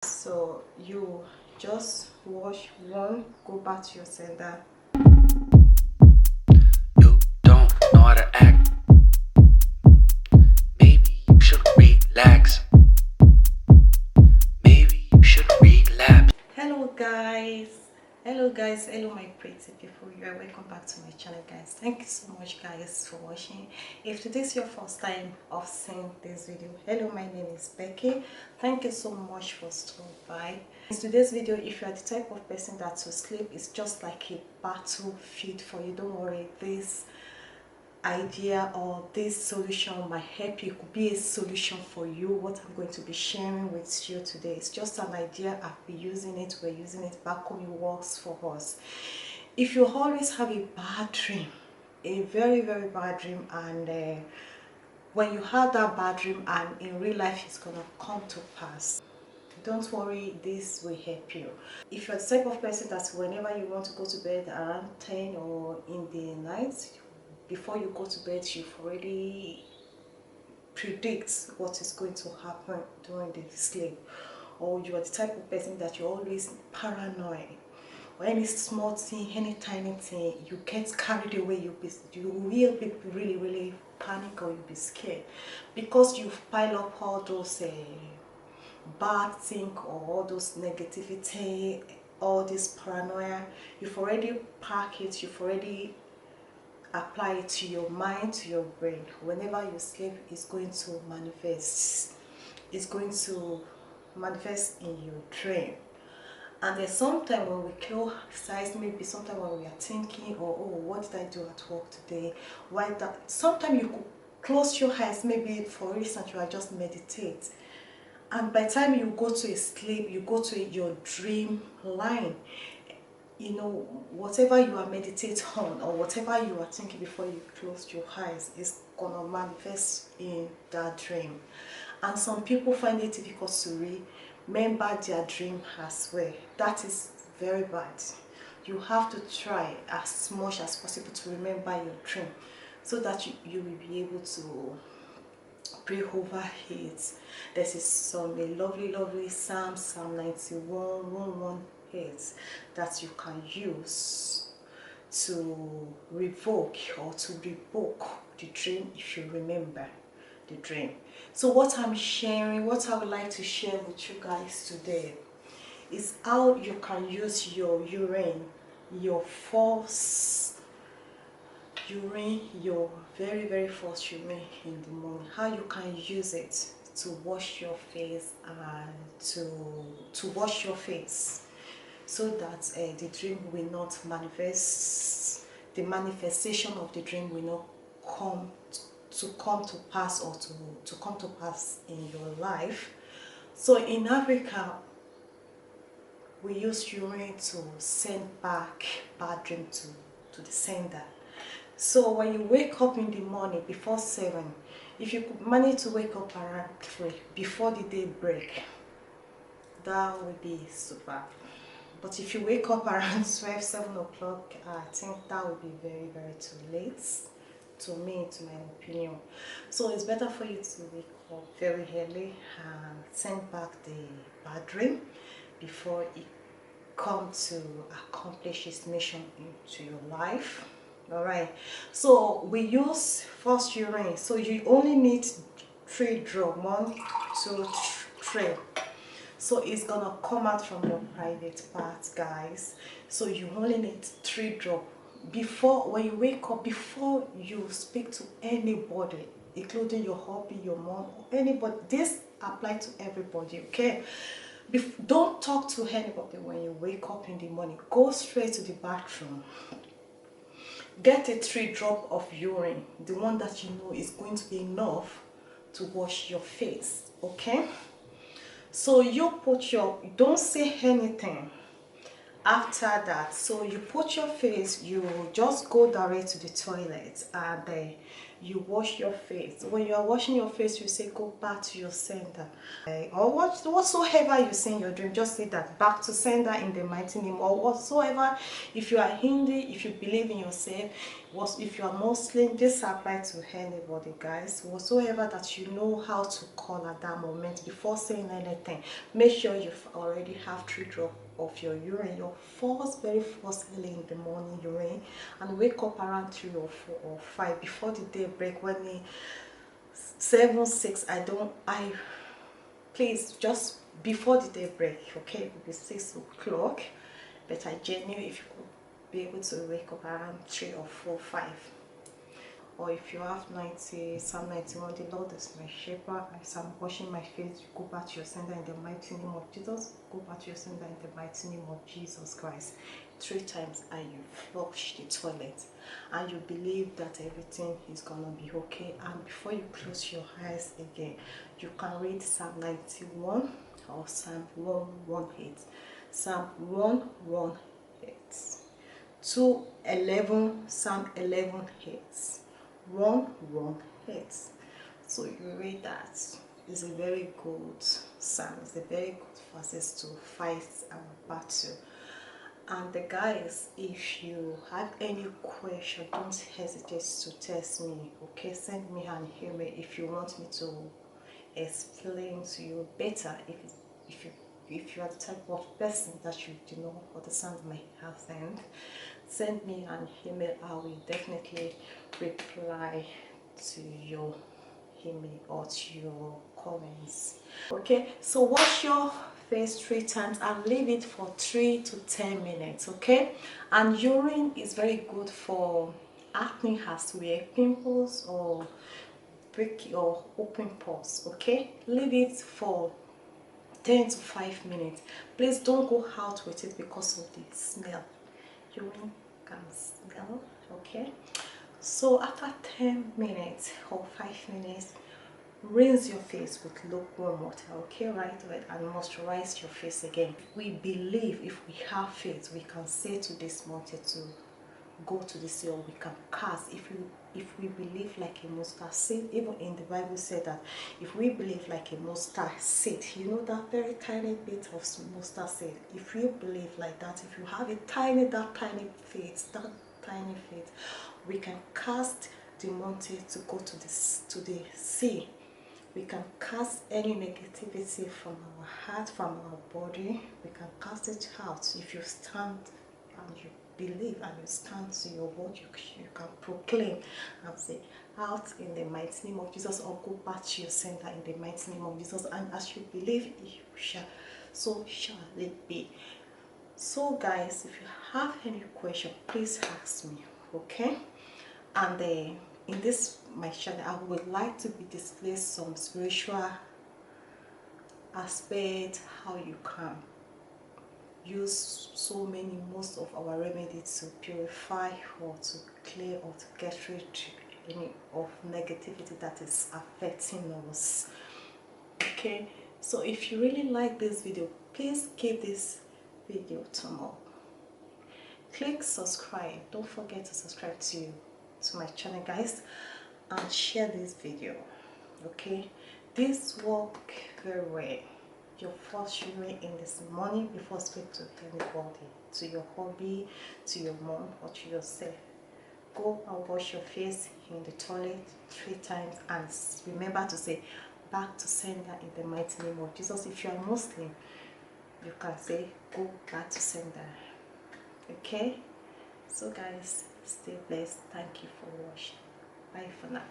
So you just wash one, go back to your sender. You don't know how to act. Maybe you should relax. Maybe you should relapse. Hello my pretty people. You are welcome back to my channel, guys. Thank you so much, guys, for watching. If today is your first time of seeing this video, hello, my name is Becky. Thank you so much for stopping by. In today's video, if you are the type of person that to sleep is just like a battlefield for you, don't worry, this idea or this solution might help you. It could be a solution for you. What I'm going to be sharing with you today, it's just an idea. I've been using it, we're using it back home, it works for us. If you always have a bad dream, a very bad dream, and when you have that bad dream and in real life it's gonna come to pass, don't worry, this will help you. If you're the type of person that whenever you want to go to bed around 10 or in the night, before you go to bed, you've already predict what is going to happen during the sleep, or you are the type of person that you're always paranoid, or any small thing, any tiny thing, you get carried away, you will be really panic, or you'll be scared because you've piled up all those bad thing or all those negativity, all this paranoia. You've already packed it, you've already apply it to your mind, to your brain. Whenever you sleep, it's going to manifest. It's going to manifest in your dream. And then sometimes when we close eyes, maybe sometimes when we are thinking, or oh, what did I do at work today? Why that? Sometimes you could close your eyes, maybe for instance you are just meditate, and by the time you go to a sleep, you go to your dream line. You know, whatever you are meditating on or whatever you are thinking before you close your eyes is gonna manifest in that dream. And some people find it difficult to remember their dream as well. That is very bad. You have to try as much as possible to remember your dream, so that you will be able to pray over it. This is some a lovely Psalm 91 118 that you can use to revoke or to revoke the dream if you remember the dream. So what I'm sharing, what I would like to share with you guys today, is how you can use your urine, your first urine, your very first urine in the morning, how you can use it to wash your face and to wash your face, so that the dream will not manifest, the manifestation of the dream will not come to pass, or to come to pass in your life. So in Africa, we use urine to send back bad dream to the sender. So when you wake up in the morning before 7, if you could manage to wake up around 3 before the day break, that would be super. But if you wake up around 12, 7 o'clock, I think that would be very too late to me, to my opinion. So it's better for you to wake up very early and send back the bad dream before it comes to accomplish its mission into your life. All right, so we use first urine, so you only need 3 drops, 1 2 3. So it's gonna come out from your private parts, guys. So you only need 3 drops before, when you wake up, before you speak to anybody, including your hubby, your mom, or anybody. This applies to everybody, okay? Don't talk to anybody when you wake up in the morning. Go straight to the bathroom, get a 3 drops of urine, the one that you know is going to be enough to wash your face, okay? So you put don't say anything after that. So you put your face, you just go direct to the toilet, and you wash your face. When you are washing your face, you say go back to your sender. Or whatsoever you say in your dream, just say that back to sender in the mighty name. Or whatsoever, if you are Hindu, if you believe in yourself, if you are Muslim, this applies to anybody, guys. Whatsoever that you know how to call at that moment before saying anything, make sure you already have 3 drops of your urine, your very first early in the morning urine, and wake up around 3 or 4 or 5 before the day break. When the 7, 6, please just before the day break, okay, it will be 6 o'clock, but I genuinely, if you could be able to wake up around 3 or 4, 5. Or if you have Psalm 91, the Lord is my shepherd, as I'm washing my face, go back to your sender in the mighty name of Jesus. Go back to your sender in the mighty name of Jesus Christ. 3 times, and you flush the toilet, and you believe that everything is gonna be okay. And before you close your eyes again, you can read Psalm 91 or Psalm 118. Psalm 118. 2:11, Psalm 11:8. 1:18. So you read that. It's a very good psalm. It's a very good verses to fight our battle. And the guys, if you have any question, don't hesitate to text me. Okay, send me an email if you want me to explain to you better. If you are the type of person that you do not understand my accent, send me an email. I will definitely reply to your email or to your comments. Okay, so wash your face 3 times and leave it for 3 to 10 minutes. Okay, and urine is very good for acne as well, pimples or break or open pores. Okay, leave it for 10 to 5 minutes. Please don't go out with it because of the smell. Urine can smell. Okay, so after 10 minutes or 5 minutes, rinse your face with lukewarm water. Okay, right away, and moisturize your face again. We believe if we have faith, we can say to this mountain to go to the sea, or we can cast. If we believe like a mustard seed, even in the Bible said that if we believe like a mustard seed, you know, that very tiny bit of mustard seed, if you believe like that, if you have a tiny faith, we can cast the mountain to go to the sea. We can cast any negativity from our heart, from our body. We can cast it out. If you stand and you believe and you stand to your word, you can proclaim and say, out in the mighty name of Jesus, or go back to your center in the mighty name of Jesus. And as you believe, you shall, so shall it be. So guys, if you have any question, please ask me. Okay, and in this my channel, I would like to be display some spiritual aspect, how you can use most of our remedies to purify or to clear or to get rid of any of negativity that is affecting us. Okay, so if you really like this video, please give this video a thumb up. Click subscribe. Don't forget to subscribe to my channel, guys, and share this video. Okay, this work very well. Your first urine in this morning before speak to anybody, to your hobby, to your mom, or to yourself. Go and wash your face in the toilet 3 times, and remember to say back to sender in the mighty name of Jesus. If you are Muslim, you can say go back to sender. Okay, so guys, stay blessed. Thank you for watching. Bye for now.